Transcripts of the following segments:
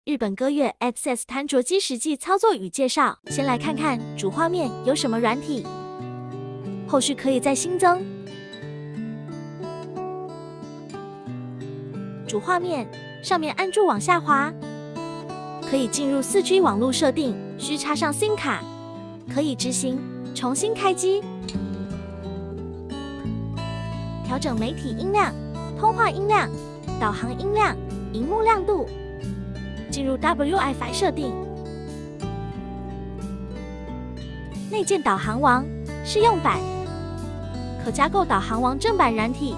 日本歌乐 Access 弹着机实际操作与介绍。先来看看主画面有什么软体，后续可以再新增。主画面上面按住往下滑，可以进入 4G 网络设定，需插上 SIM 卡，可以执行重新开机，调整媒体音量、通话音量、导航音量、萤幕亮度，进入 Wi-Fi 设定。内建导航王试用版，可加购导航王正版软体，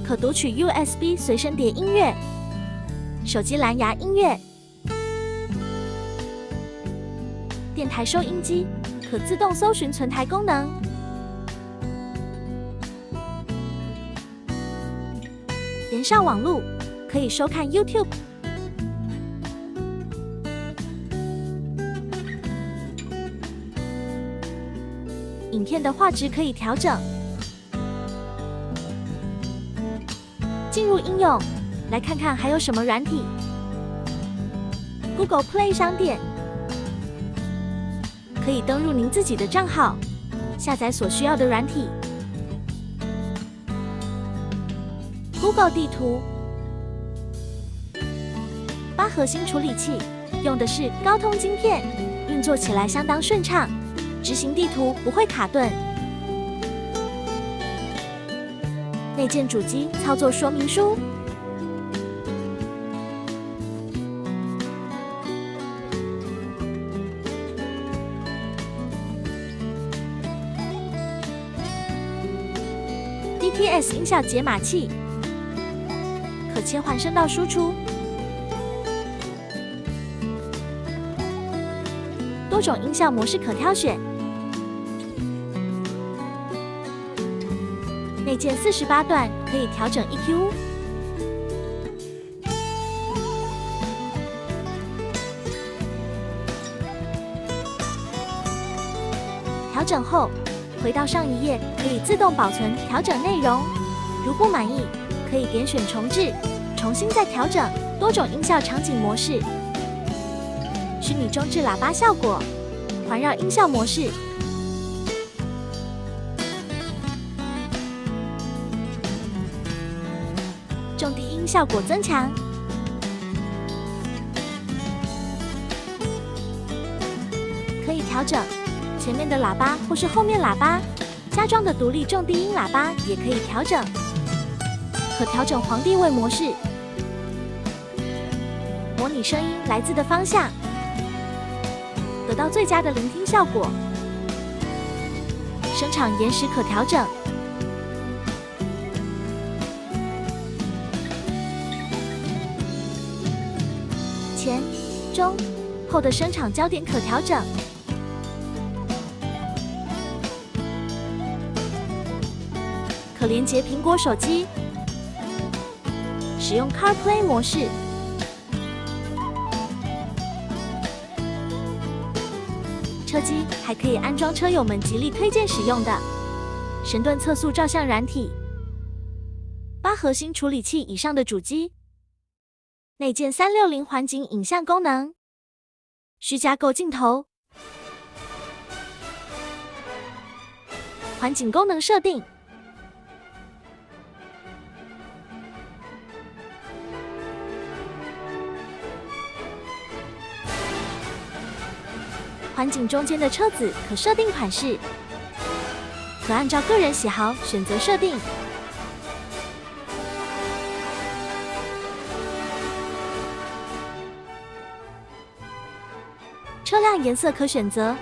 可读取 USB 随身碟音乐、手机蓝牙音乐、电台收音机，可自动搜寻存台功能。连上网路，可以收看 YouTube。影片的画质可以调整。进入应用，来看看还有什么软体。Google Play 商店，可以登入您自己的账号，下载所需要的软体。Google 地图，8核心处理器，用的是高通晶片，运作起来相当顺畅，执行地图不会卡顿。内建主机操作说明书，DTS 音效解码器，可切换声道输出，多种音效模式可挑选。内建48段，可以调整 EQ。调整后，回到上一页，可以自动保存调整内容。如不满意，可以点选重置，重新再调整。多种音效场景模式，虚拟中置喇叭效果，环绕音效模式。重低音效果增强，可以调整前面的喇叭或是后面喇叭，加装的独立重低音喇叭也可以调整，可调整皇帝位模式，模拟声音来自的方向，得到最佳的聆听效果。声场延时可调整。前、中、后的声场焦点可调整。可连接苹果手机，使用 CarPlay 模式。车机还可以安装车友们极力推荐使用的神盾测速照相软体。8核心处理器以上的主机，内建360环景影像功能，需加购镜头。环景功能设定，环景中间的车子可设定款式，可按照个人喜好选择设定。车辆颜色可选择，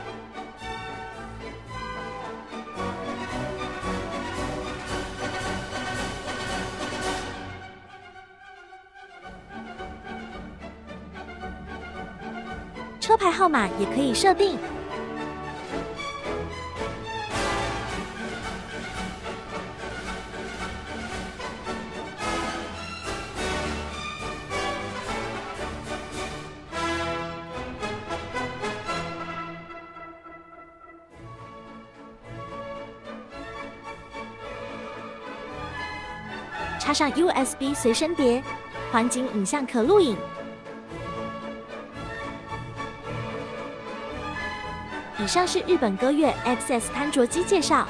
车牌号码也可以设定。插上 USB 随身碟，环景影像可录影。以上是日本歌乐 XS 贪着机介绍，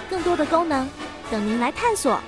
更多的功能等您来探索。